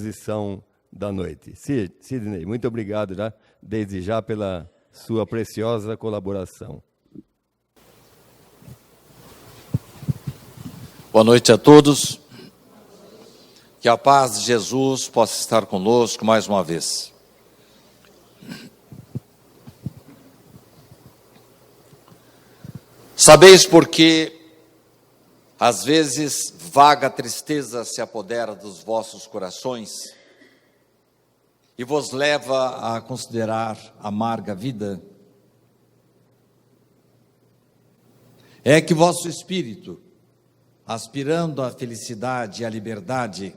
Exposição da noite. Sidney, muito obrigado desde já pela sua preciosa colaboração. Boa noite a todos. Que a paz de Jesus possa estar conosco mais uma vez. Sabeis por que às vezes vaga tristeza se apodera dos vossos corações e vos leva a considerar amarga vida? É que vosso espírito, aspirando à felicidade e à liberdade,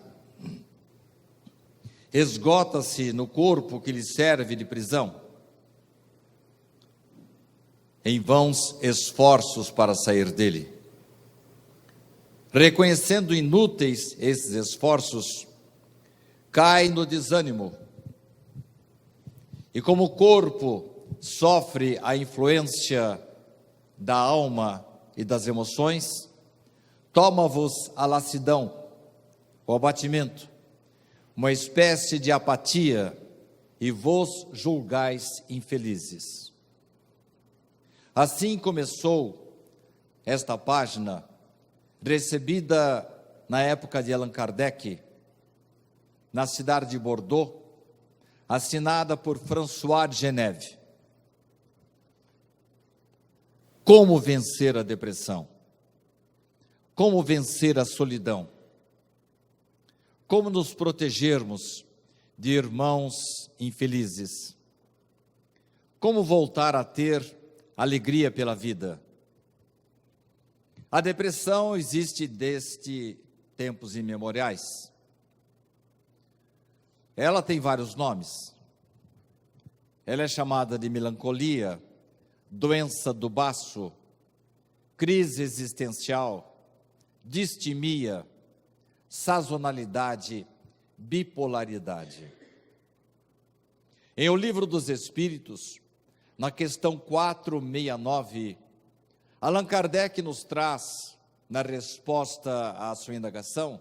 esgota-se no corpo que lhe serve de prisão, em vãos esforços para sair dele. Reconhecendo inúteis esses esforços, cai no desânimo. E como o corpo sofre a influência da alma e das emoções, toma-vos a lassidão, o abatimento, uma espécie de apatia, e vos julgais infelizes. Assim começou esta página, recebida na época de Allan Kardec, na cidade de Bordeaux, assinada por François de Geneve. Como vencer a depressão? Como vencer a solidão? Como nos protegermos de irmãos infelizes? Como voltar a ter alegria pela vida? A depressão existe desde tempos imemoriais. Ela tem vários nomes. Ela é chamada de melancolia, doença do baço, crise existencial, distimia, sazonalidade, bipolaridade. Em O Livro dos Espíritos, na questão 469, Allan Kardec nos traz, na resposta à sua indagação,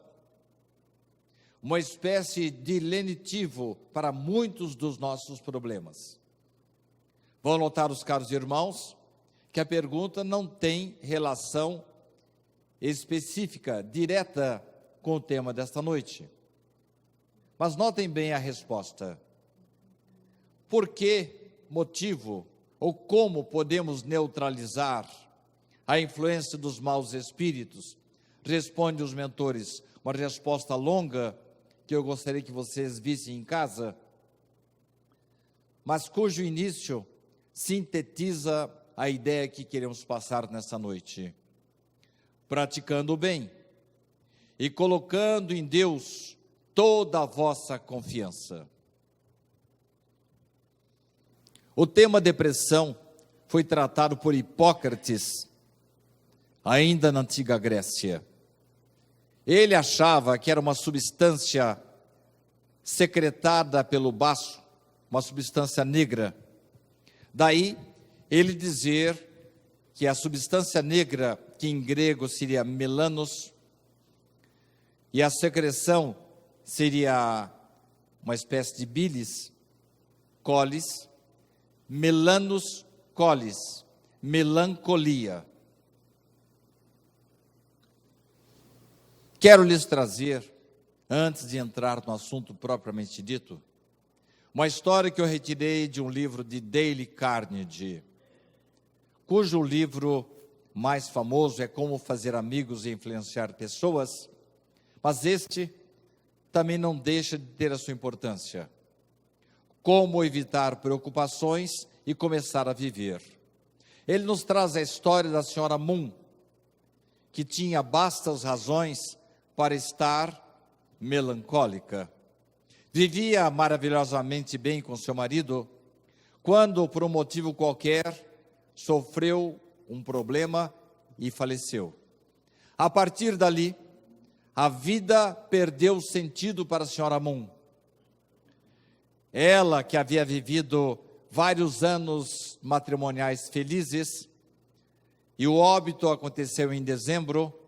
uma espécie de lenitivo para muitos dos nossos problemas. Vão notar, os caros irmãos, que a pergunta não tem relação específica, direta com o tema desta noite. Mas notem bem a resposta. Por que motivo ou como podemos neutralizar a influência dos maus espíritos? Responde os mentores, uma resposta longa que eu gostaria que vocês vissem em casa, mas cujo início sintetiza a ideia que queremos passar nessa noite. Praticando o bem e colocando em Deus toda a vossa confiança. O tema depressão foi tratado por Hipócrates, ainda na antiga Grécia. Ele achava que era uma substância secretada pelo baço, uma substância negra. Daí, ele dizer que a substância negra, que em grego seria melanos, e a secreção seria uma espécie de bilis, colis, melanos, colis, melancolia. Quero lhes trazer, antes de entrar no assunto propriamente dito, uma história que eu retirei de um livro de Dale Carnegie, cujo livro mais famoso é Como Fazer Amigos e Influenciar Pessoas, mas este também não deixa de ter a sua importância. Como evitar preocupações e começar a viver. Ele nos traz a história da senhora Moon, que tinha bastas razões para estar melancólica. Vivia maravilhosamente bem com seu marido, quando, por um motivo qualquer, sofreu um problema e faleceu. A partir dali, a vida perdeu sentido para a senhora Moon. Ela, que havia vivido vários anos matrimoniais felizes, e o óbito aconteceu em dezembro,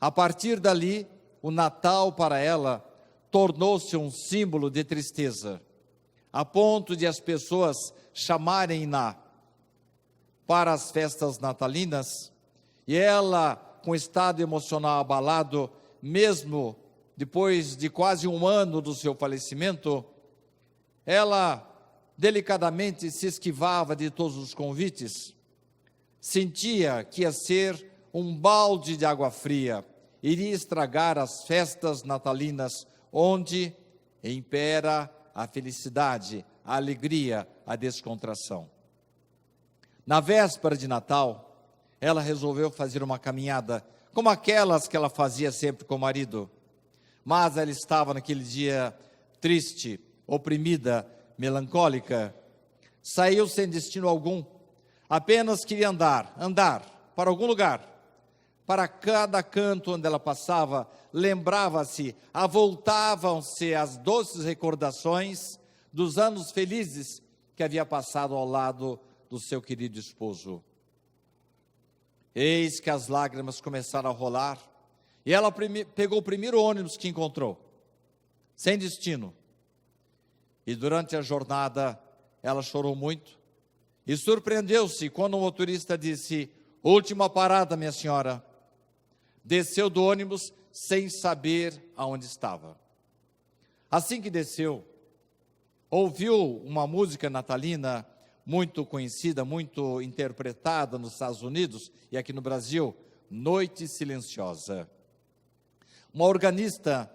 a partir dali, o Natal para ela tornou-se um símbolo de tristeza, a ponto de as pessoas chamarem-na para as festas natalinas, e ela, com estado emocional abalado, mesmo depois de quase um ano do seu falecimento, ela delicadamente se esquivava de todos os convites, sentia que ia ser um balde de água fria, iria estragar as festas natalinas, onde impera a felicidade, a alegria, a descontração. Na véspera de Natal, ela resolveu fazer uma caminhada, como aquelas que ela fazia sempre com o marido. Mas ela estava naquele dia triste, oprimida, melancólica. Saiu sem destino algum, apenas queria andar para algum lugar. Para cada canto onde ela passava, lembrava-se, avultavam-se as doces recordações dos anos felizes que havia passado ao lado do seu querido esposo. Eis que as lágrimas começaram a rolar, e ela pegou o primeiro ônibus que encontrou, sem destino. E durante a jornada, ela chorou muito, e surpreendeu-se quando o motorista disse: última parada, minha senhora. Desceu do ônibus sem saber aonde estava. Assim que desceu, ouviu uma música natalina muito conhecida, muito interpretada nos Estados Unidos e aqui no Brasil, Noite Silenciosa. Uma organista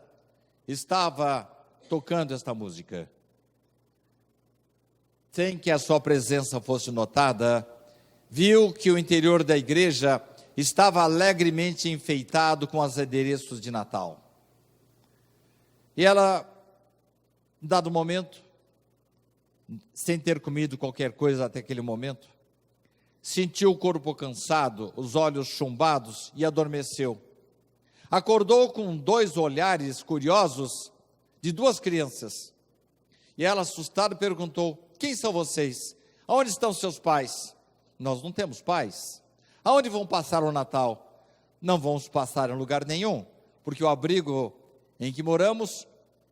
estava tocando esta música. Sem que a sua presença fosse notada, viu que o interior da igreja estava alegremente enfeitado com os adereços de Natal. E ela, em dado momento, sem ter comido qualquer coisa até aquele momento, sentiu o corpo cansado, os olhos chumbados e adormeceu. Acordou com 2 olhares curiosos de 2 crianças. E ela, assustada, perguntou: quem são vocês? Aonde estão seus pais? Nós não temos pais. Aonde vão passar o Natal? Não vamos passar em lugar nenhum, porque o abrigo em que moramos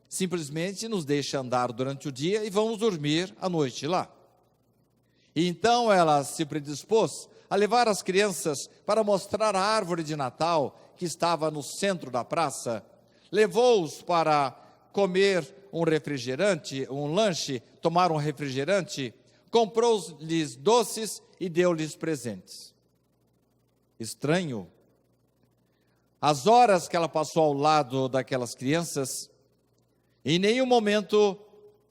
simplesmente nos deixa andar durante o dia e vamos dormir à noite lá. E então ela se predispôs a levar as crianças para mostrar a árvore de Natal que estava no centro da praça. Levou-os para comer um refrigerante, um lanche, tomar um refrigerante, comprou-lhes doces e deu-lhes presentes. Estranho. As horas que ela passou ao lado daquelas crianças, em nenhum momento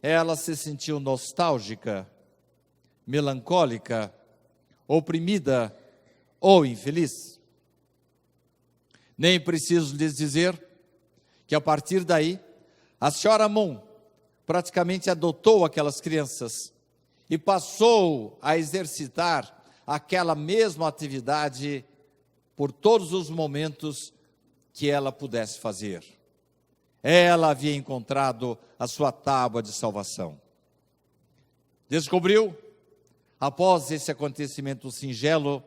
ela se sentiu nostálgica, melancólica, oprimida ou infeliz. Nem preciso lhes dizer que a partir daí, a senhora Moon praticamente adotou aquelas crianças e passou a exercitar aquela mesma atividade por todos os momentos que ela pudesse fazer. Ela havia encontrado a sua tábua de salvação. Descobriu, após esse acontecimento singelo,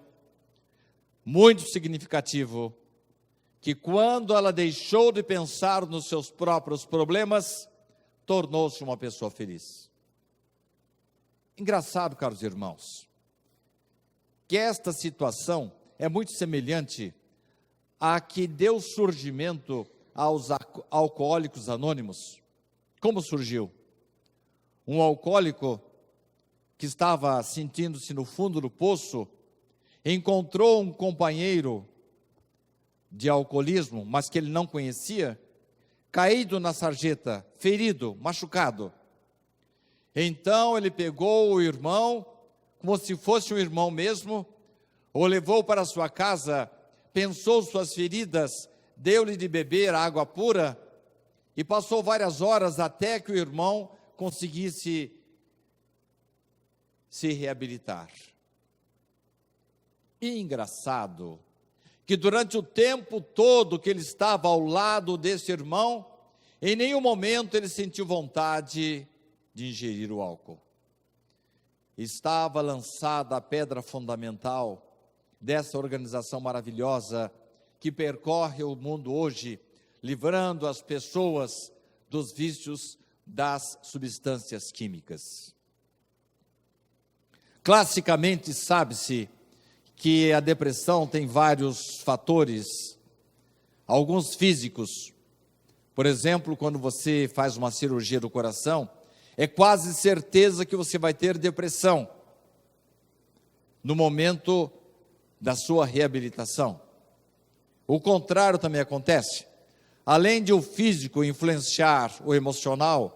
muito significativo, que quando ela deixou de pensar nos seus próprios problemas, tornou-se uma pessoa feliz. Engraçado, caros irmãos, que esta situação é muito semelhante à que deu surgimento aos alcoólicos anônimos. Como surgiu? Um alcoólico que estava sentindo-se no fundo do poço, encontrou um companheiro de alcoolismo, mas que ele não conhecia, caído na sarjeta, ferido, machucado. Então ele pegou o irmão, como se fosse um irmão mesmo, o levou para sua casa, pensou suas feridas, deu-lhe de beber água pura e passou várias horas até que o irmão conseguisse se reabilitar. E engraçado que durante o tempo todo que ele estava ao lado desse irmão, em nenhum momento ele sentiu vontade de ingerir o álcool. Estava lançada a pedra fundamental dessa organização maravilhosa que percorre o mundo hoje, livrando as pessoas dos vícios das substâncias químicas. Classicamente, sabe-se que a depressão tem vários fatores, alguns físicos. Por exemplo, quando você faz uma cirurgia do coração, é quase certeza que você vai ter depressão no momento da sua reabilitação. O contrário também acontece. Além de o físico influenciar o emocional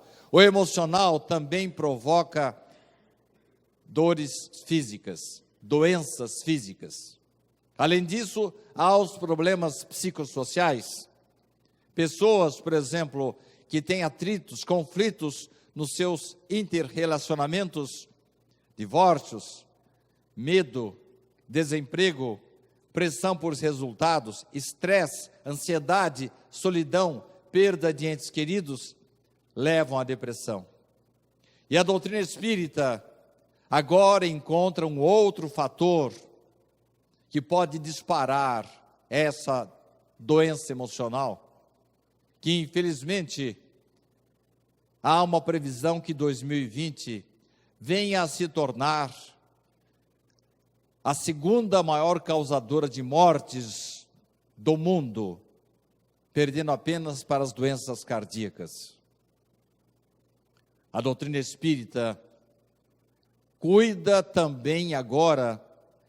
também provoca dores físicas, doenças físicas. Além disso, há os problemas psicossociais. Pessoas, por exemplo, que têm atritos, conflitos nos seus interrelacionamentos, divórcios, medo, desemprego, pressão por resultados, estresse, ansiedade, solidão, perda de entes queridos, levam à depressão. E a doutrina espírita agora encontra um outro fator que pode disparar essa doença emocional, que infelizmente há uma previsão que 2020 venha a se tornar a segunda maior causadora de mortes do mundo, perdendo apenas para as doenças cardíacas. A doutrina espírita cuida também agora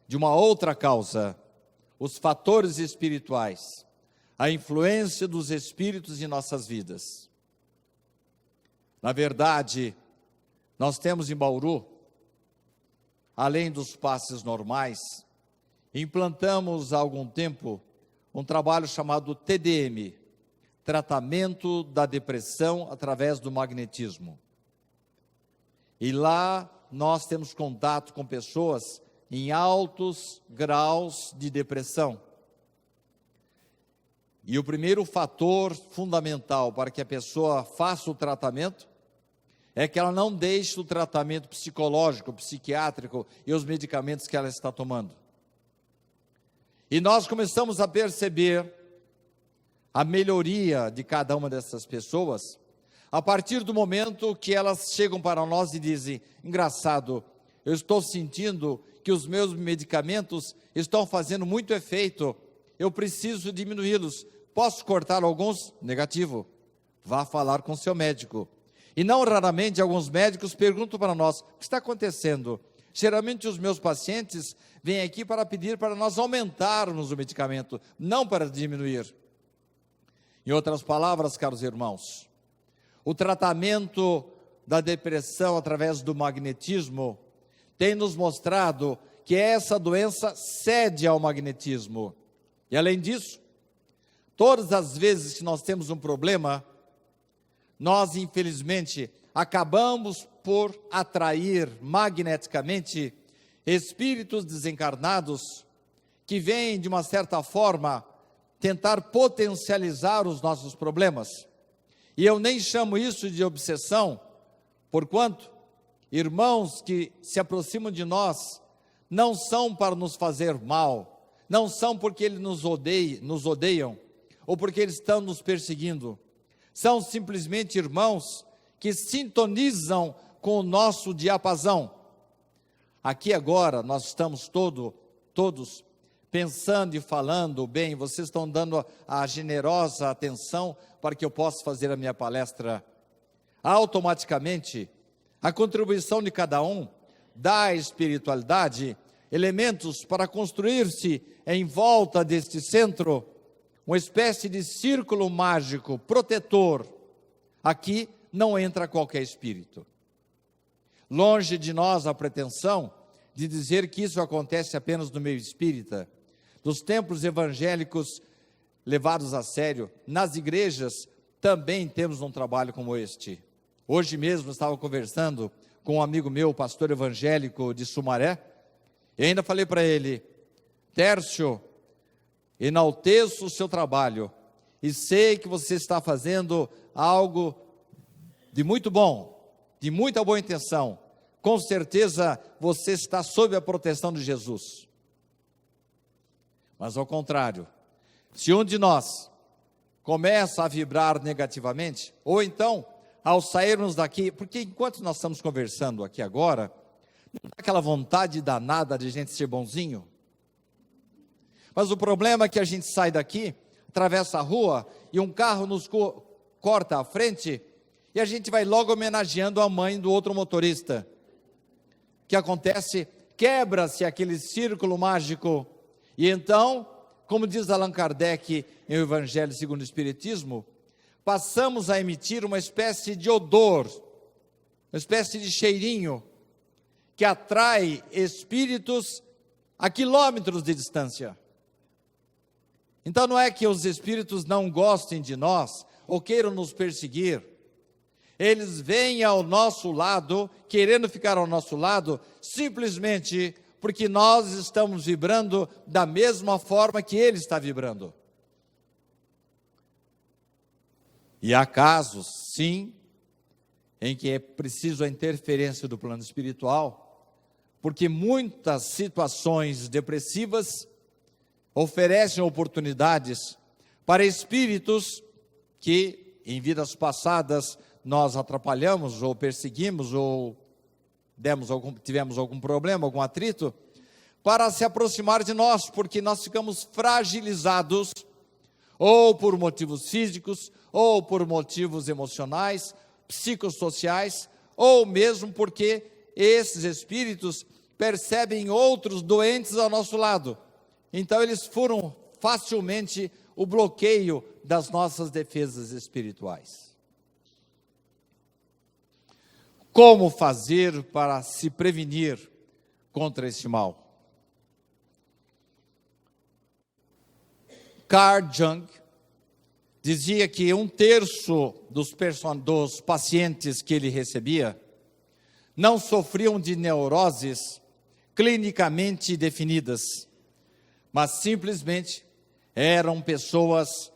de uma outra causa, os fatores espirituais, a influência dos espíritos em nossas vidas. Na verdade, nós temos em Bauru, além dos passes normais, implantamos há algum tempo um trabalho chamado TDM, Tratamento da Depressão através do Magnetismo. E lá nós temos contato com pessoas em altos graus de depressão. E o primeiro fator fundamental para que a pessoa faça o tratamento é que ela não deixe o tratamento psicológico, psiquiátrico e os medicamentos que ela está tomando. E nós começamos a perceber a melhoria de cada uma dessas pessoas a partir do momento que elas chegam para nós e dizem: engraçado, eu estou sentindo que os meus medicamentos estão fazendo muito efeito, eu preciso diminuí-los, posso cortar alguns? Negativo, vá falar com seu médico. E não raramente alguns médicos perguntam para nós: o que está acontecendo? Geralmente os meus pacientes vêm aqui para pedir para nós aumentarmos o medicamento, não para diminuir. Em outras palavras, caros irmãos, o tratamento da depressão através do magnetismo tem nos mostrado que essa doença cede ao magnetismo. E além disso, todas as vezes que nós temos um problema, nós infelizmente acabamos por atrair magneticamente espíritos desencarnados que vêm de uma certa forma tentar potencializar os nossos problemas. E eu nem chamo isso de obsessão, porquanto irmãos que se aproximam de nós não são para nos fazer mal, não são porque eles nos odeiam, ou porque eles estão nos perseguindo. São simplesmente irmãos que sintonizam com o nosso diapasão. Aqui agora nós estamos todos pensando e falando bem, vocês estão dando a generosa atenção para que eu possa fazer a minha palestra. Automaticamente, a contribuição de cada um dá à espiritualidade elementos para construir-se em volta deste centro, uma espécie de círculo mágico, protetor. Aqui não entra qualquer espírito. Longe de nós a pretensão de dizer que isso acontece apenas no meio espírita. Nos templos evangélicos levados a sério, nas igrejas, também temos um trabalho como este. Hoje mesmo estava conversando com um amigo meu, pastor evangélico de Sumaré, e ainda falei para ele: Tércio, enalteço o seu trabalho, e sei que você está fazendo algo de muito bom, de muita boa intenção. Com certeza você está sob a proteção de Jesus. Mas ao contrário, se um de nós começa a vibrar negativamente, ou então, ao sairmos daqui, porque enquanto nós estamos conversando aqui agora, não dá aquela vontade danada de a gente ser bonzinho. Mas o problema é que a gente sai daqui, atravessa a rua, e um carro nos corta a frente, e a gente vai logo homenageando a mãe do outro motorista. O que acontece? Quebra-se aquele círculo mágico, e então, como diz Allan Kardec em O Evangelho segundo o Espiritismo, passamos a emitir uma espécie de odor, uma espécie de cheirinho, que atrai espíritos a quilômetros de distância. Então não é que os espíritos não gostem de nós, ou queiram nos perseguir. Eles vêm ao nosso lado, querendo ficar ao nosso lado, simplesmente porque nós estamos vibrando da mesma forma que ele está vibrando. E há casos, sim, em que é preciso a interferência do plano espiritual, porque muitas situações depressivas oferecem oportunidades para espíritos que, em vidas passadas, nós atrapalhamos, ou perseguimos, ou tivemos algum problema, algum atrito, para se aproximar de nós, porque nós ficamos fragilizados, ou por motivos físicos, ou por motivos emocionais, psicossociais, ou mesmo porque esses espíritos percebem outros doentes ao nosso lado. Então eles furam facilmente o bloqueio das nossas defesas espirituais. Como fazer para se prevenir contra este mal? Carl Jung dizia que 1/3 dos pacientes que ele recebia não sofriam de neuroses clinicamente definidas, mas simplesmente eram pessoas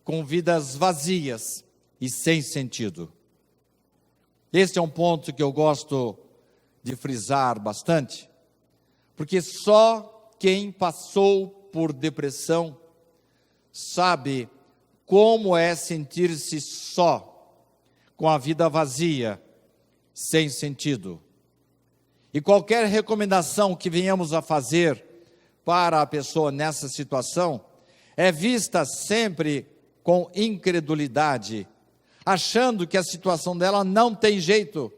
com vidas vazias e sem sentido. Este é um ponto que eu gosto de frisar bastante, porque só quem passou por depressão sabe como é sentir-se só, com a vida vazia, sem sentido. E qualquer recomendação que venhamos a fazer para a pessoa nessa situação é vista sempre com incredulidade, achando que a situação dela não tem jeito.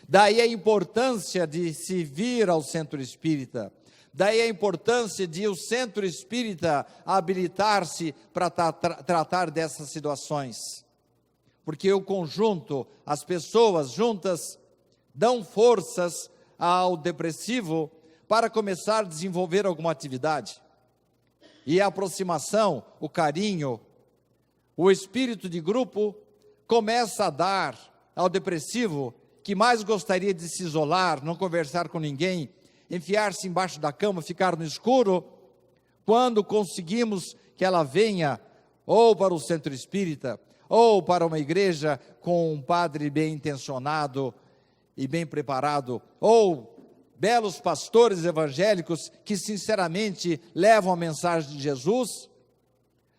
Daí a importância de se vir ao centro espírita, daí a importância de o centro espírita habilitar-se para tratar dessas situações. Porque o conjunto, as pessoas juntas, dão forças ao depressivo para começar a desenvolver alguma atividade. E a aproximação, o carinho, o espírito de grupo começa a dar ao depressivo, que mais gostaria de se isolar, não conversar com ninguém, enfiar-se embaixo da cama, ficar no escuro, quando conseguimos que ela venha ou para o centro espírita, ou para uma igreja com um padre bem intencionado e bem preparado, ou belos pastores evangélicos que sinceramente levam a mensagem de Jesus,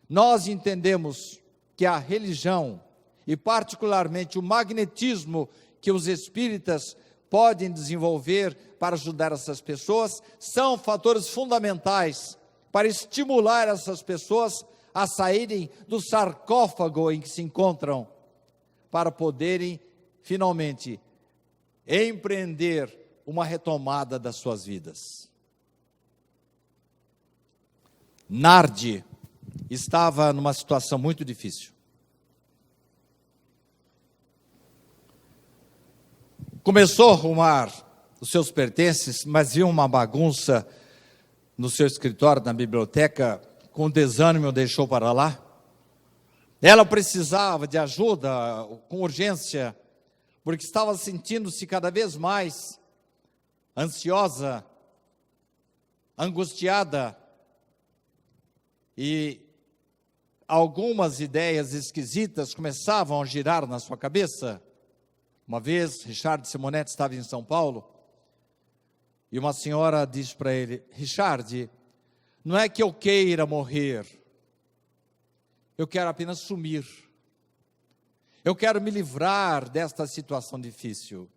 nós entendemos que a religião, e particularmente o magnetismo que os espíritas podem desenvolver para ajudar essas pessoas, são fatores fundamentais para estimular essas pessoas a saírem do sarcófago em que se encontram, para poderem finalmente empreender uma retomada das suas vidas. Nardi estava numa situação muito difícil. Começou a arrumar os seus pertences, mas viu uma bagunça no seu escritório, na biblioteca, com desânimo deixou para lá. Ela precisava de ajuda com urgência, porque estava sentindo-se cada vez mais ansiosa, angustiada, e algumas ideias esquisitas começavam a girar na sua cabeça. Uma vez, Richard Simonetti estava em São Paulo, e uma senhora disse para ele: Richard, não é que eu queira morrer, eu quero apenas sumir. Eu quero me livrar desta situação difícil.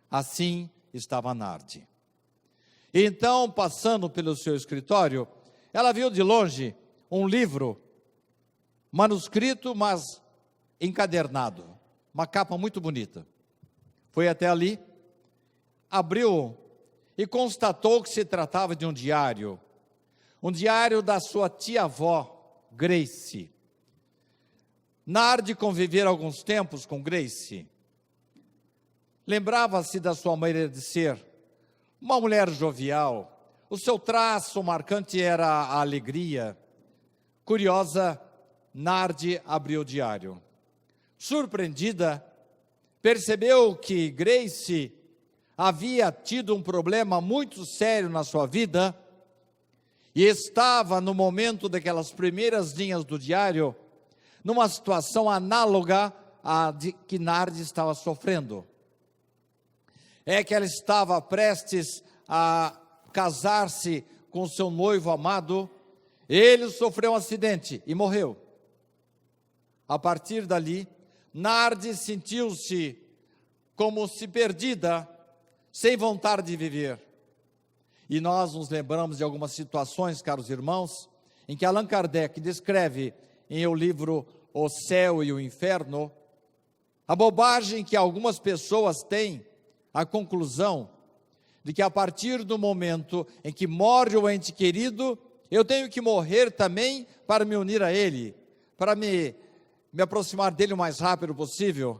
Assim estava Nardi. Então, passando pelo seu escritório, ela viu de longe um livro, manuscrito, mas encadernado, uma capa muito bonita. Foi até ali, abriu e constatou que se tratava de um diário da sua tia-avó, Grace. Nardi convivera alguns tempos com Grace. Lembrava-se da sua maneira de ser, uma mulher jovial. O seu traço marcante era a alegria. Curiosa, Nardi abriu o diário. Surpreendida, percebeu que Grace havia tido um problema muito sério na sua vida e estava, no momento daquelas primeiras linhas do diário, numa situação análoga à de que Nardi estava sofrendo. É que ela estava prestes a casar-se com seu noivo amado. Ele sofreu um acidente e morreu. A partir dali, Nardi sentiu-se como se perdida, sem vontade de viver. E nós nos lembramos de algumas situações, caros irmãos, em que Allan Kardec descreve em o livro O Céu e o Inferno, a bobagem que algumas pessoas têm, a conclusão de que a partir do momento em que morre o ente querido, eu tenho que morrer também para me unir a ele, para me aproximar dele o mais rápido possível.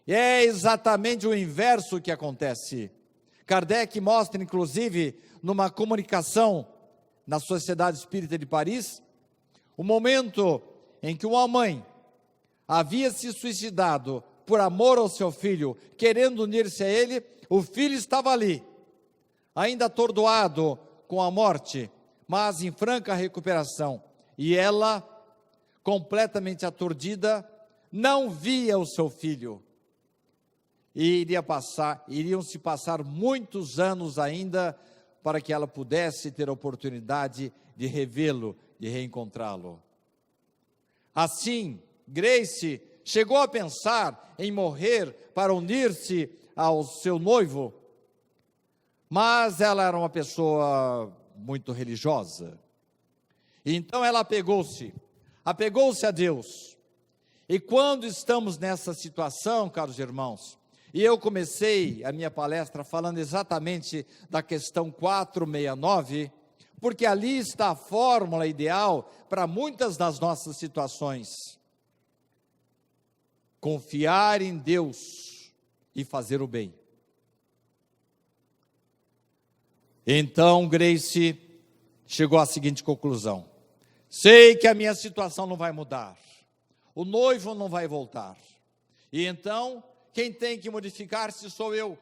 E é exatamente o inverso que acontece. Kardec mostra, inclusive, numa comunicação na Sociedade Espírita de Paris, o momento em que uma mãe havia se suicidado por amor ao seu filho, querendo unir-se a ele. O filho estava ali, ainda atordoado com a morte, mas em franca recuperação. E ela, completamente aturdida, não via o seu filho. E iriam se passar muitos anos ainda para que ela pudesse ter a oportunidade de revê-lo, de reencontrá-lo. Assim, Grace chegou a pensar em morrer para unir-se ao seu noivo, mas ela era uma pessoa muito religiosa. Então ela apegou-se a Deus. E quando estamos nessa situação, caros irmãos, e eu comecei a minha palestra falando exatamente da questão 469, porque ali está a fórmula ideal para muitas das nossas situações. Confiar em Deus e fazer o bem. Então Grace chegou à seguinte conclusão: sei que a minha situação não vai mudar, o noivo não vai voltar, e então quem tem que modificar-se sou eu.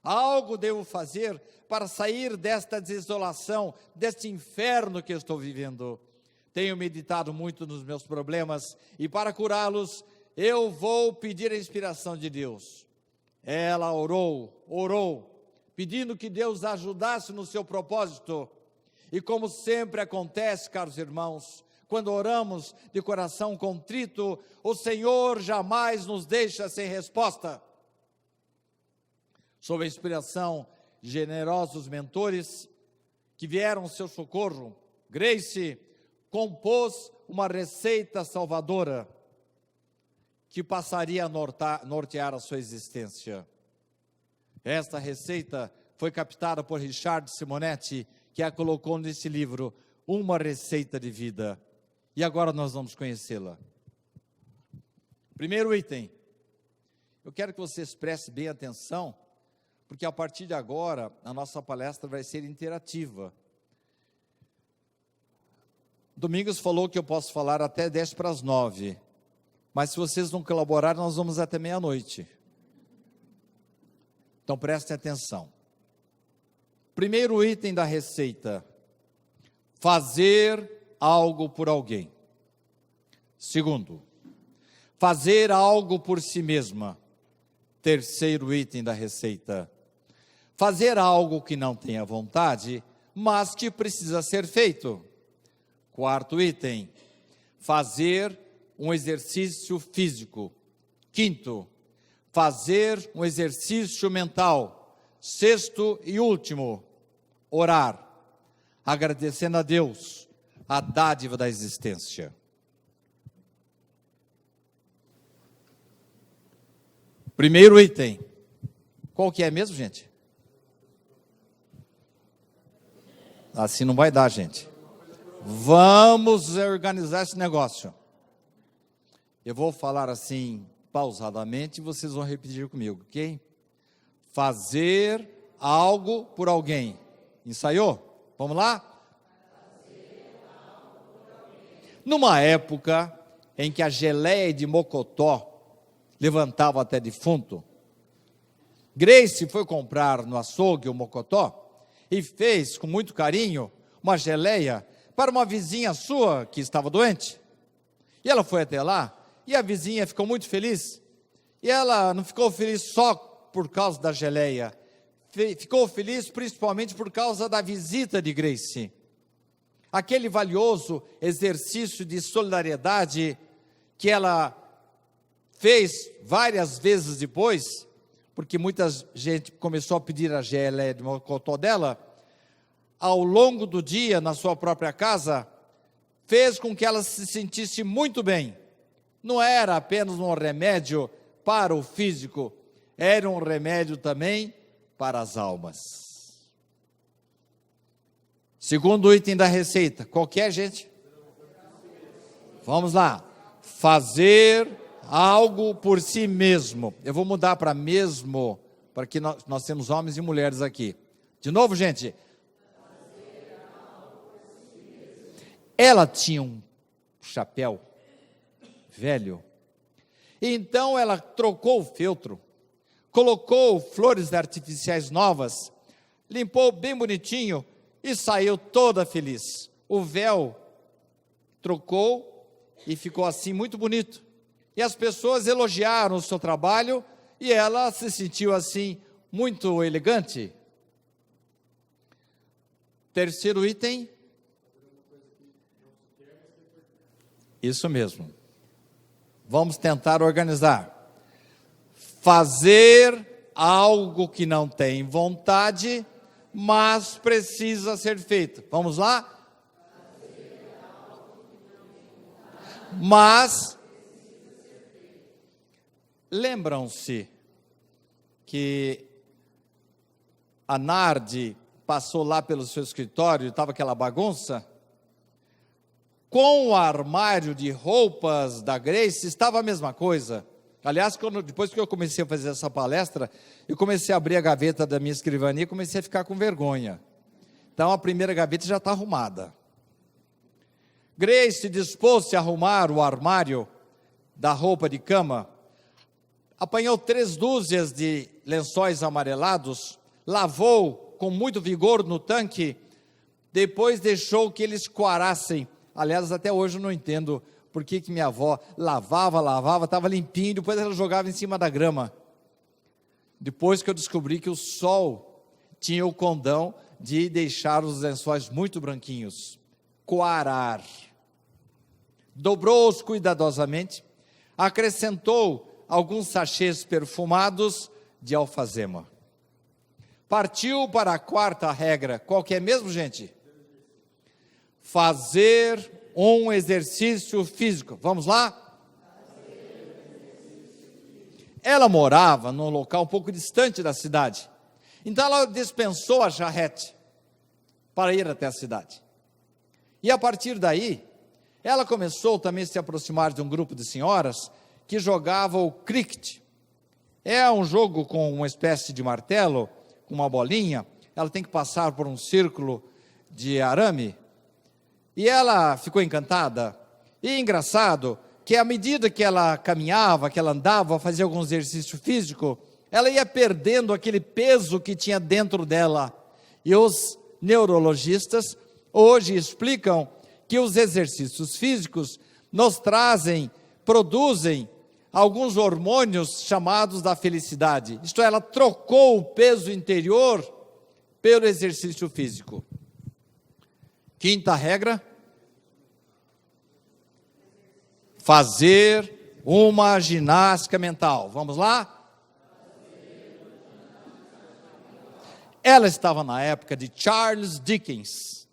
Algo devo fazer para sair desta desolação, deste inferno que eu estou vivendo. Tenho meditado muito nos meus problemas e para curá-los eu vou pedir a inspiração de Deus. Ela orou, pedindo que Deus ajudasse no seu propósito. E como sempre acontece, caros irmãos, quando oramos de coração contrito, o Senhor jamais nos deixa sem resposta. Sob a inspiração de generosos mentores que vieram ao seu socorro, Grace compôs uma receita salvadora que passaria a nortear a sua existência. Esta receita foi captada por Richard Simonetti, que a colocou nesse livro, Uma Receita de Vida. E agora nós vamos conhecê-la. Primeiro item, eu quero que vocês prestem bem atenção, porque a partir de agora a nossa palestra vai ser interativa. Domingos falou que eu posso falar até 8:50, mas se vocês não colaborarem, nós vamos até meia-noite. Então prestem atenção. Primeiro item da receita: fazer algo por alguém. Segundo, fazer algo por si mesma. Terceiro item da receita: fazer algo que não tenha vontade, mas que precisa ser feito. Quarto item: fazer um exercício físico. Quinto, fazer um exercício mental. Sexto e último, orar, agradecendo a Deus a dádiva da existência. Primeiro item, qual que é mesmo, gente? Assim não vai dar, gente. Vamos organizar esse negócio. Eu vou falar assim, pausadamente, e vocês vão repetir comigo, ok? Fazer algo por alguém. Ensaiou? Vamos lá? Numa época em que a geleia de mocotó levantava até defunto, Grace foi comprar no açougue o mocotó e fez com muito carinho uma geleia para uma vizinha sua que estava doente. E ela foi até lá e a vizinha ficou muito feliz. E ela não ficou feliz só por causa da geleia, ficou feliz principalmente por causa da visita de Grace. Aquele valioso exercício de solidariedade que ela fez várias vezes depois, porque muita gente começou a pedir a geleia de mocotó dela, ao longo do dia, na sua própria casa, fez com que ela se sentisse muito bem. Não era apenas um remédio para o físico, era um remédio também para as almas. Segundo item da receita, qual que é, gente? Vamos lá. Fazer algo por si mesmo. Eu vou mudar para mesmo, porque nós temos homens e mulheres aqui. De novo, gente. Ela tinha um chapéu velho. Então ela trocou o feltro, colocou flores artificiais novas, limpou bem bonitinho e saiu toda feliz. O véu trocou e ficou assim muito bonito. E as pessoas elogiaram o seu trabalho e ela se sentiu assim muito elegante. Terceiro item. Isso mesmo. Vamos tentar organizar. Fazer algo que não tem vontade, mas precisa ser feito. Vamos lá? Mas lembram-se que a Nardi passou lá pelo seu escritório, estava aquela bagunça? Com o armário de roupas da Grace, estava a mesma coisa. Aliás, depois que eu comecei a fazer essa palestra, eu comecei a abrir a gaveta da minha escrivania e comecei a ficar com vergonha. Então, a primeira gaveta já está arrumada. Grace dispôs-se a arrumar o armário da roupa de cama, apanhou 3 dúzias de lençóis amarelados, lavou com muito vigor no tanque, depois deixou que eles coarassem. Aliás, até hoje eu não entendo por que minha avó lavava, estava limpinho, depois ela jogava em cima da grama. Depois que eu descobri que o sol tinha o condão de deixar os lençóis muito branquinhos. Coarar. Dobrou-os cuidadosamente, acrescentou alguns sachês perfumados de alfazema. Partiu para a quarta regra. Qual que é mesmo, gente? Fazer um exercício físico. Vamos lá? Ela morava num local um pouco distante da cidade. Então ela dispensou a charrete para ir até a cidade. E a partir daí, ela começou também a se aproximar de um grupo de senhoras que jogavam o cricket. É um jogo com uma espécie de martelo, com uma bolinha. Ela tem que passar por um círculo de arame. E ela ficou encantada. E engraçado que à medida que ela caminhava, que ela andava, fazia algum exercício físico, ela ia perdendo aquele peso que tinha dentro dela. E os neurologistas hoje explicam que os exercícios físicos nos produzem alguns hormônios chamados da felicidade. Isto é, ela trocou o peso interior pelo exercício físico. Quinta regra. Fazer uma ginástica mental. Vamos lá? Ela estava na época de Charles Dickens,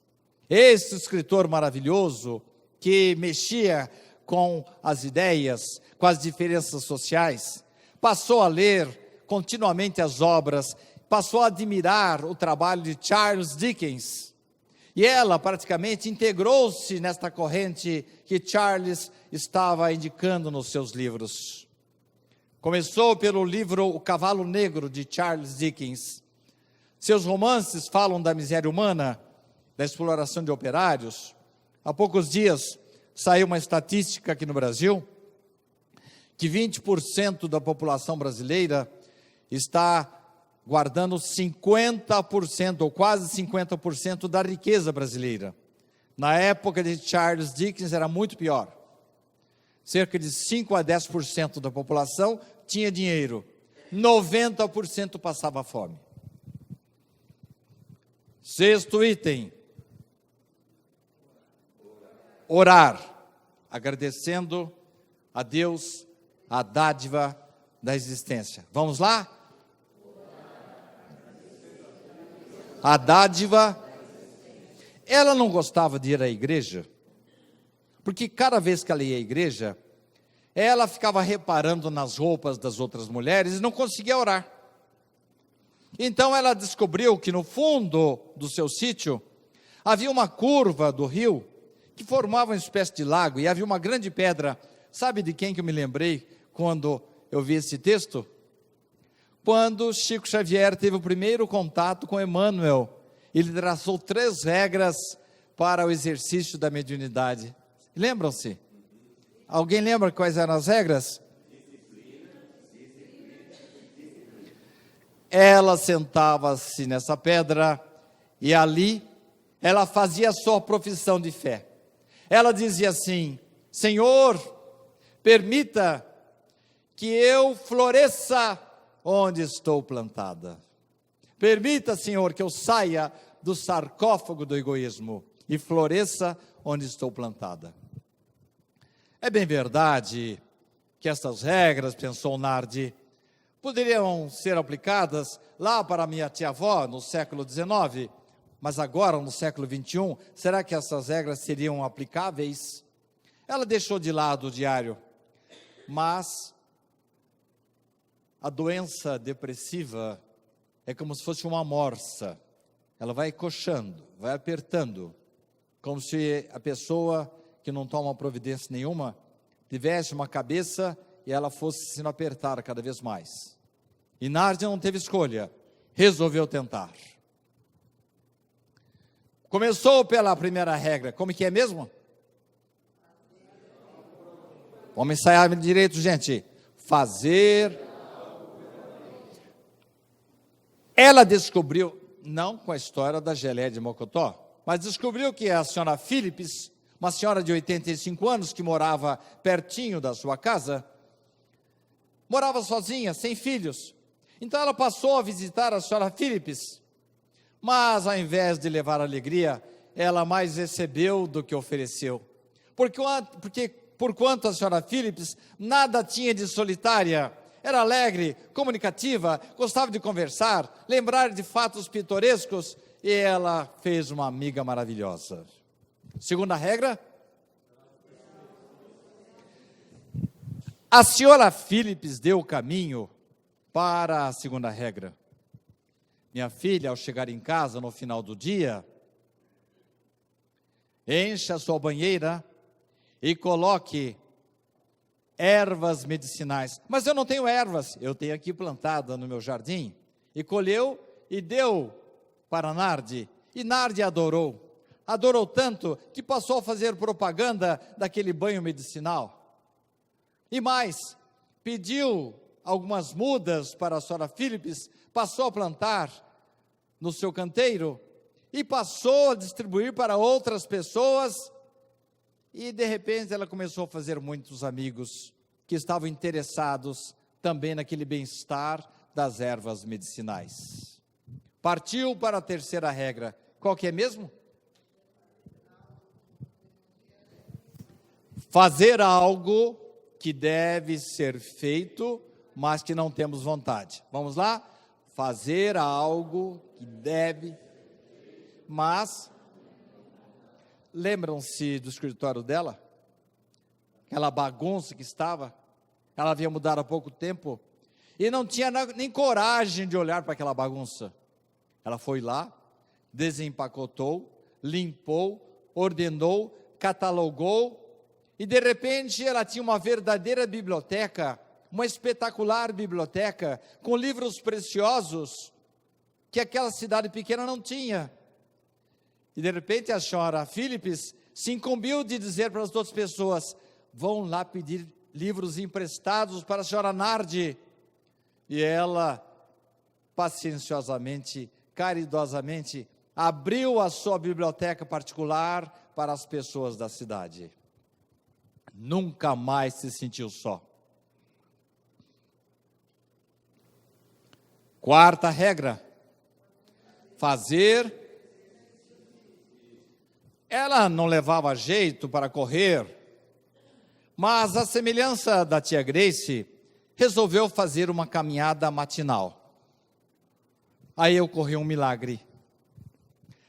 esse escritor maravilhoso que mexia com as ideias, com as diferenças sociais. Passou a ler continuamente as obras, passou a admirar o trabalho de Charles Dickens. E ela praticamente integrou-se nesta corrente que Charles estava indicando nos seus livros. Começou pelo livro O Cavalo Negro, de Charles Dickens. Seus romances falam da miséria humana, da exploração de operários. Há poucos dias saiu uma estatística aqui no Brasil, que 20% da população brasileira está guardando 50%, ou quase 50% da riqueza brasileira. Na época de Charles Dickens era muito pior. Cerca de 5 a 10% da população tinha dinheiro, 90% passava fome. Sexto item, orar, agradecendo a Deus a dádiva da existência. Vamos lá? A dádiva. Ela não gostava de ir à igreja, porque cada vez que ela ia à igreja, ela ficava reparando nas roupas das outras mulheres e não conseguia orar. Então ela descobriu que no fundo do seu sítio havia uma curva do rio que formava uma espécie de lago e havia uma grande pedra. Sabe de quem que eu me lembrei quando eu vi esse texto? Quando Chico Xavier teve o primeiro contato com Emmanuel, ele traçou 3 regras para o exercício da mediunidade. Lembram-se? Alguém lembra quais eram as regras? Ela sentava-se nessa pedra e ali ela fazia a sua profissão de fé. Ela dizia assim: Senhor, permita que eu floresça onde estou plantada. Permita, Senhor, que eu saia do sarcófago do egoísmo e floresça onde estou plantada. É bem verdade que essas regras, pensou Nardi, poderiam ser aplicadas lá para minha tia-avó no século XIX, mas agora no século XXI, será que essas regras seriam aplicáveis? Ela deixou de lado o diário, mas a doença depressiva é como se fosse uma morsa. Ela vai coxando, vai apertando, como se a pessoa que não toma providência nenhuma tivesse uma cabeça e ela fosse sendo apertada cada vez mais. E Nardi não teve escolha, resolveu tentar. Começou pela primeira regra, como que é mesmo? Vamos ensaiar direito, gente. Fazer. Ela descobriu, não com a história da geleia de Mocotó, mas descobriu que a senhora Phillips, uma senhora de 85 anos que morava pertinho da sua casa, morava sozinha, sem filhos. Então ela passou a visitar a senhora Phillips, mas ao invés de levar alegria, ela mais recebeu do que ofereceu. Porque porquanto a senhora Phillips nada tinha de solitária, era alegre, comunicativa, gostava de conversar, lembrar de fatos pitorescos, e ela fez uma amiga maravilhosa. Segunda regra, a senhora Phillips deu o caminho para a segunda regra. Minha filha, ao chegar em casa no final do dia, encha a sua banheira e coloque ervas medicinais. Mas eu não tenho ervas, eu tenho aqui plantada no meu jardim. E colheu e deu para Nardi. E Nardi adorou. Adorou tanto que passou a fazer propaganda daquele banho medicinal. E mais, pediu algumas mudas para a senhora Phillips, passou a plantar no seu canteiro e passou a distribuir para outras pessoas. E de repente ela começou a fazer muitos amigos que estavam interessados também naquele bem-estar das ervas medicinais. Partiu para a terceira regra. Qual que é mesmo? Fazer algo que deve ser feito, mas que não temos vontade. Vamos lá? Fazer algo que deve, mas... Lembram-se do escritório dela? Aquela bagunça que estava? Ela havia mudado há pouco tempo e não tinha nem coragem de olhar para aquela bagunça. Ela foi lá, desempacotou, limpou, ordenou, catalogou, e de repente ela tinha uma verdadeira biblioteca, uma espetacular biblioteca, com livros preciosos, que aquela cidade pequena não tinha. E de repente a senhora Phillips se incumbiu de dizer para as outras pessoas: vão lá pedir livros emprestados para a senhora Nardi. E ela, pacienciosamente, caridosamente, abriu a sua biblioteca particular para as pessoas da cidade. Nunca mais se sentiu só. Quarta regra: fazer. Ela não levava jeito para correr, mas a semelhança da tia Grace, resolveu fazer uma caminhada matinal. Aí ocorreu um milagre.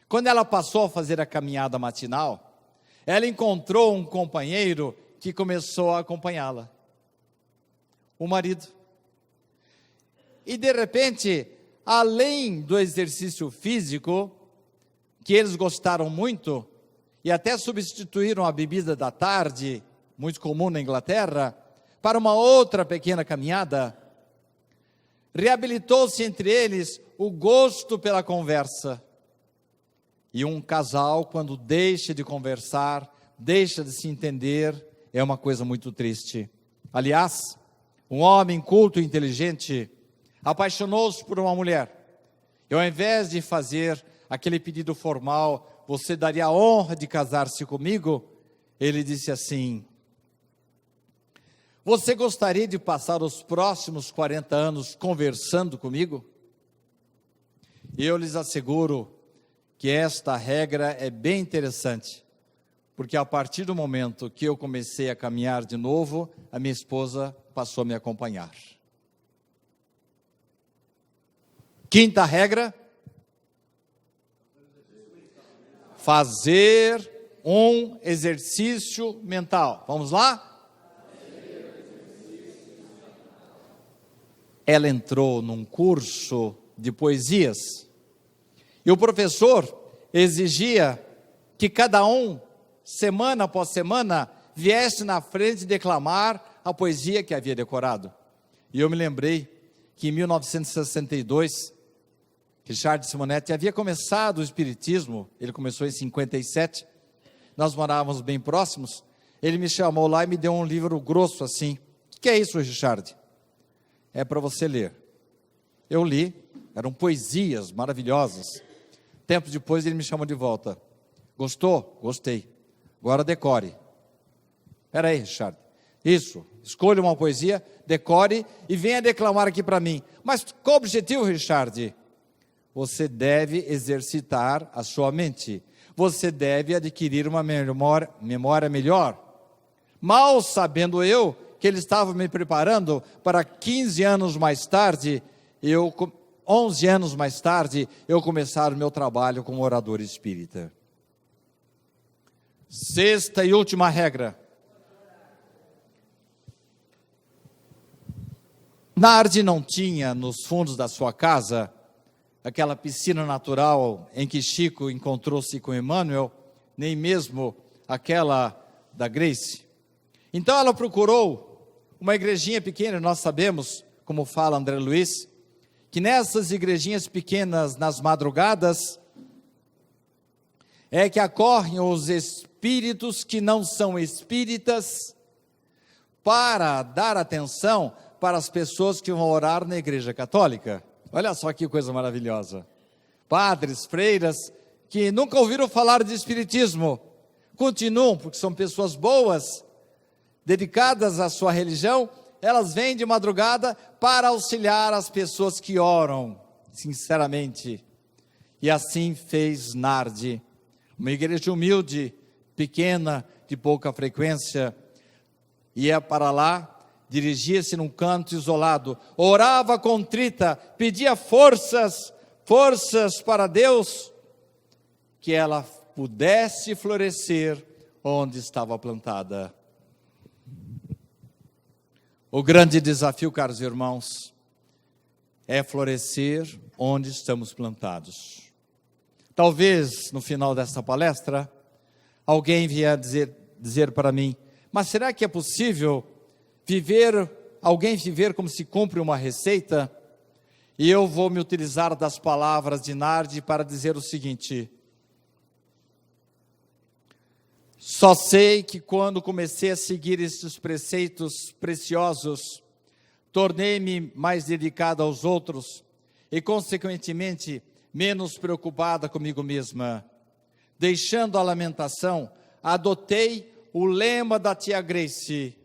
Quando ela passou a fazer a caminhada matinal, ela encontrou um companheiro que começou a acompanhá-la, o marido. E de repente, além do exercício físico, que eles gostaram muito, e até substituíram a bebida da tarde, muito comum na Inglaterra, para uma outra pequena caminhada, reabilitou-se entre eles o gosto pela conversa. E um casal, quando deixa de conversar, deixa de se entender, é uma coisa muito triste. Aliás, um homem culto e inteligente apaixonou-se por uma mulher, e ao invés de fazer aquele pedido formal: você daria a honra de casar-se comigo? Ele disse assim: você gostaria de passar os próximos 40 anos conversando comigo? E eu lhes asseguro que esta regra é bem interessante, porque a partir do momento que eu comecei a caminhar de novo, a minha esposa passou a me acompanhar. Quinta regra: fazer um exercício mental. Vamos lá? Ela entrou num curso de poesias e o professor exigia que cada um, semana após semana, viesse na frente declamar a poesia que havia decorado. E eu me lembrei que em 1962, Richard Simonetti havia começado o Espiritismo. Ele começou em 57, nós morávamos bem próximos. Ele me chamou lá e me deu um livro grosso assim. O que é isso, Richard? É para você ler. Eu li, eram poesias maravilhosas. Tempo depois ele me chamou de volta. Gostou? Gostei. Agora decore. Espera aí, Richard. Isso, escolha uma poesia, decore e venha declamar aqui para mim. Mas qual o objetivo, Richard? Você deve exercitar a sua mente. Você deve adquirir uma memória melhor. Mal sabendo eu que ele estava me preparando para 15 anos mais tarde, 11 anos mais tarde, eu começar o meu trabalho como orador espírita. Sexta e última regra. Nardi não tinha nos fundos da sua casa aquela piscina natural em que Chico encontrou-se com Emmanuel, nem mesmo aquela da Grace. Então ela procurou uma igrejinha pequena. Nós sabemos, como fala André Luiz, que nessas igrejinhas pequenas, nas madrugadas, é que acorrem os espíritos que não são espíritas, para dar atenção para as pessoas que vão orar na igreja católica. Olha só que coisa maravilhosa. Padres, freiras, que nunca ouviram falar de espiritismo, continuam, porque são pessoas boas, dedicadas à sua religião, elas vêm de madrugada para auxiliar as pessoas que oram, sinceramente. E assim fez Nardi, uma igreja humilde, pequena, de pouca frequência, Ia para lá, dirigia-se num canto isolado, orava contrita, pedia forças para Deus, que ela pudesse florescer onde estava plantada. O grande desafio, caros irmãos, é florescer onde estamos plantados. Talvez no final desta palestra, alguém vier dizer para mim, mas será que é possível alguém viver como se cumpre uma receita? E eu vou me utilizar das palavras de Nardi para dizer o seguinte: só sei que quando comecei a seguir estes preceitos preciosos, tornei-me mais dedicada aos outros e, consequentemente, menos preocupada comigo mesma. Deixando a lamentação, adotei o lema da tia Grace,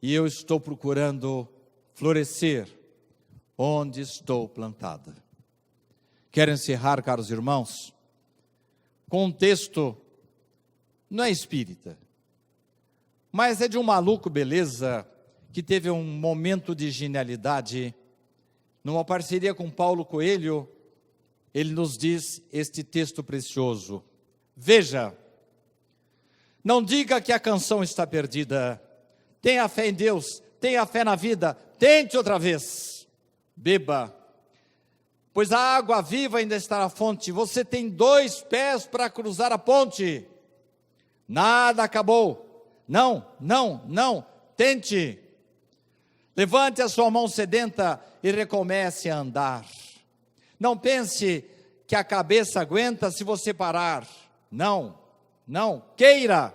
e eu estou procurando florescer onde estou plantada. Quero encerrar, caros irmãos, com um texto, não é espírita, mas é de um maluco beleza, que teve um momento de genialidade. Numa parceria com Paulo Coelho, ele nos diz este texto precioso. Veja, não diga que a canção está perdida. Tenha fé em Deus, tenha fé na vida, tente outra vez. Beba, pois a água viva ainda está na fonte. Você tem 2 pés para cruzar a ponte. Nada acabou. Não, tente. Levante a sua mão sedenta e recomece a andar. Não pense que a cabeça aguenta se você parar. Não, queira.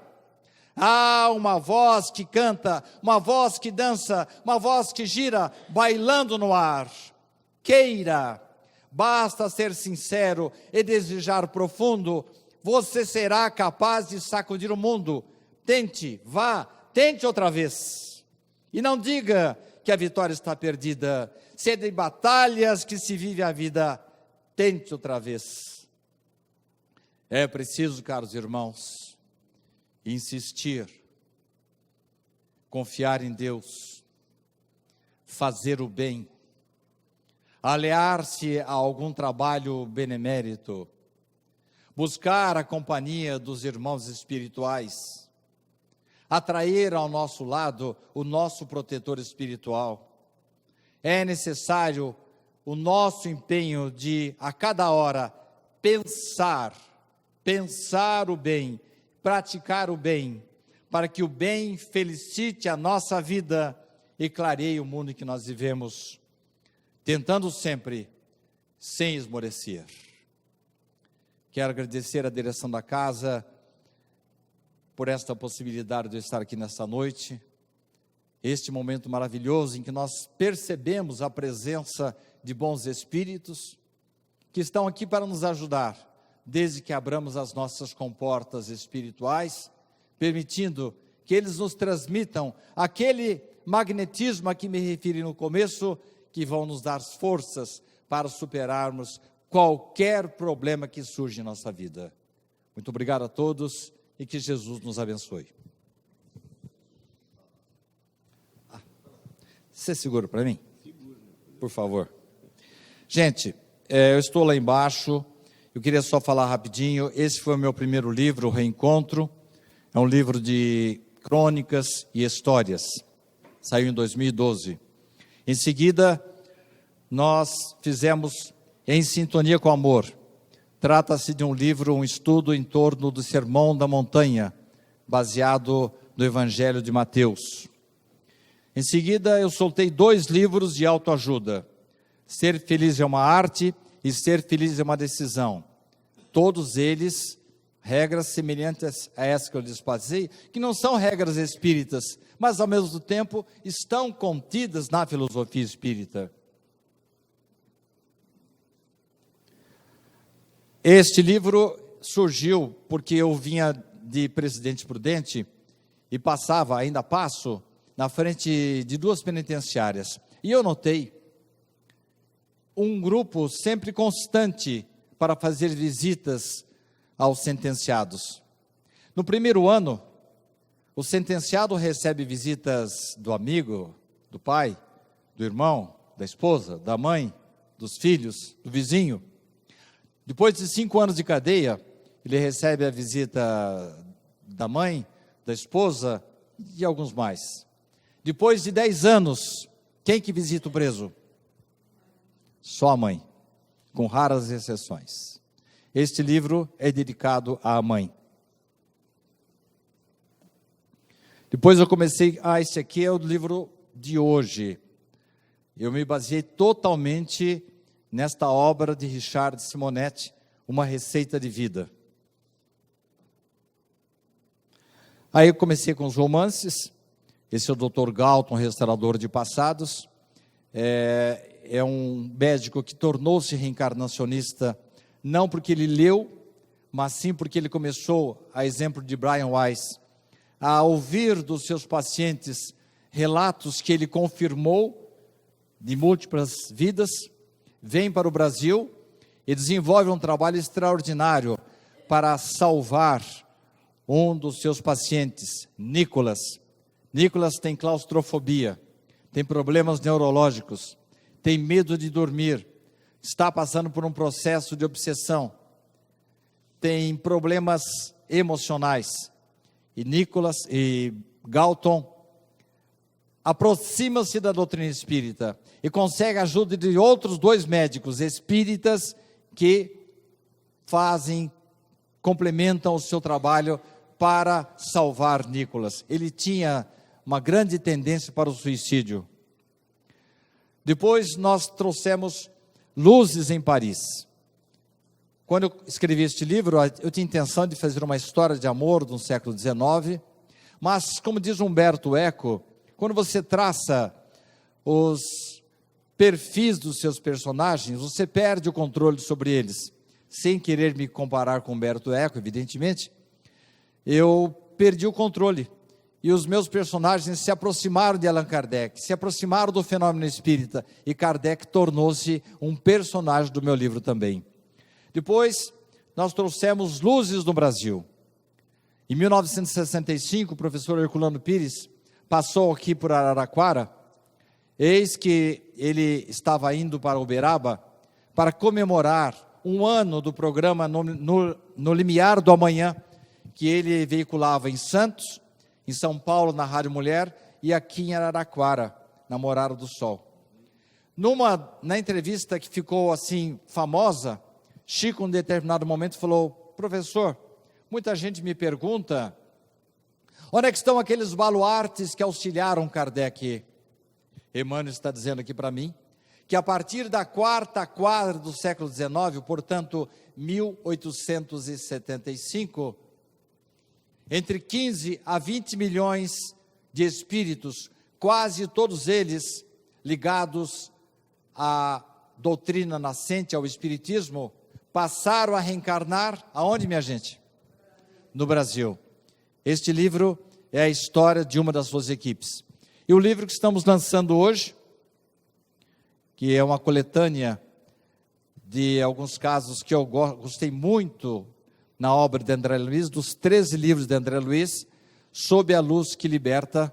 Há uma voz que canta, uma voz que dança, uma voz que gira, bailando no ar. Queira. Basta ser sincero e desejar profundo. Você será capaz de sacudir o mundo. Tente, vá, tente outra vez. E não diga que a vitória está perdida. Se é de batalhas que se vive a vida, tente outra vez. É preciso, caros irmãos, insistir, confiar em Deus, fazer o bem, aliar-se a algum trabalho benemérito, buscar a companhia dos irmãos espirituais, atrair ao nosso lado o nosso protetor espiritual. É necessário o nosso empenho de, a cada hora, pensar o bem, praticar o bem, para que o bem felicite a nossa vida e clareie o mundo em que nós vivemos, tentando sempre, sem esmorecer. Quero agradecer a direção da casa por esta possibilidade de eu estar aqui nesta noite, este momento maravilhoso em que nós percebemos a presença de bons espíritos que estão aqui para nos ajudar, desde que abramos as nossas comportas espirituais, permitindo que eles nos transmitam aquele magnetismo a que me referi no começo, que vão nos dar forças para superarmos qualquer problema que surge em nossa vida. Muito obrigado a todos e que Jesus nos abençoe. Você segura para mim? Por favor. Gente, eu estou lá embaixo, eu queria só falar rapidinho. Esse foi o meu primeiro livro, O Reencontro. É um livro de crônicas e histórias. Saiu em 2012. Em seguida, nós fizemos Em Sintonia com o Amor. Trata-se de um livro, um estudo em torno do Sermão da Montanha, baseado no Evangelho de Mateus. Em seguida, eu soltei 2 livros de autoajuda. Ser Feliz é uma Arte e Ser Feliz é uma Decisão. Todos eles, regras semelhantes a essa que eu lhes passei, que não são regras espíritas, mas ao mesmo tempo estão contidas na filosofia espírita. Este livro surgiu porque eu vinha de Presidente Prudente e ainda passo, na frente de 2 penitenciárias. E eu notei um grupo sempre constante para fazer visitas aos sentenciados. No primeiro ano, O sentenciado recebe visitas do amigo, do pai, do irmão, da esposa, da mãe, dos filhos, do vizinho. Depois de 5 anos de cadeia, ele recebe a visita da mãe, da esposa e alguns mais. Depois de 10 anos, quem que visita o preso? Só a mãe, com raras exceções. Este livro é dedicado à mãe. Depois eu comecei, este aqui é o livro de hoje. Eu me baseei totalmente nesta obra de Richard Simonetti, Uma Receita de Vida. Aí eu comecei com os romances. Esse é o Dr. Galton, restaurador de passados. É um médico que tornou-se reencarnacionista, não porque ele leu, mas sim porque ele começou, a exemplo de Brian Weiss, a ouvir dos seus pacientes relatos que ele confirmou de múltiplas vidas, vem para o Brasil e desenvolve um trabalho extraordinário para salvar um dos seus pacientes, Nicolas. Nicolas tem claustrofobia, tem problemas neurológicos, tem medo de dormir, está passando por um processo de obsessão, tem problemas emocionais. E Nicolas e Galton aproxima-se da doutrina espírita e consegue a ajuda de outros 2 médicos espíritas que complementam o seu trabalho para salvar Nicolas. Ele tinha uma grande tendência para o suicídio. Depois nós trouxemos Luzes em Paris. Quando eu escrevi este livro, eu tinha intenção de fazer uma história de amor do século XIX, mas, como diz Humberto Eco, quando você traça os perfis dos seus personagens, você perde o controle sobre eles. Sem querer me comparar com Humberto Eco, evidentemente, eu perdi o controle. E os meus personagens se aproximaram de Allan Kardec, se aproximaram do fenômeno espírita, e Kardec tornou-se um personagem do meu livro também. Depois, nós trouxemos Luzes no Brasil. Em 1965, o professor Herculano Pires passou aqui por Araraquara. Eis que ele estava indo para Uberaba para comemorar 1 ano do programa no Limiar do Amanhã, que ele veiculava em Santos, em São Paulo, na Rádio Mulher, e aqui em Araraquara, na Morada do Sol. Na entrevista que ficou assim famosa, Chico, em um determinado momento, falou: professor, muita gente me pergunta, onde é que estão aqueles baluartes que auxiliaram Kardec? Emmanuel está dizendo aqui para mim, que a partir da 4ª quadra do século XIX, portanto, 1875, entre 15 a 20 milhões de espíritos, quase todos eles ligados à doutrina nascente, ao espiritismo, passaram a reencarnar, aonde, minha gente? No Brasil. Este livro é a história de uma das suas equipes. E o livro que estamos lançando hoje, que é uma coletânea de alguns casos que eu gostei muito na obra de André Luiz, dos 13 livros de André Luiz, Sob a Luz que Liberta.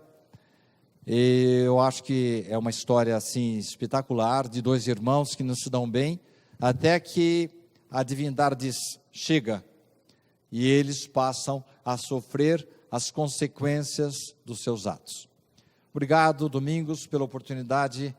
E eu acho que é uma história assim espetacular, de 2 irmãos que não se dão bem, até que a divindade diz: chega, e eles passam a sofrer as consequências dos seus atos. Obrigado, Domingos, pela oportunidade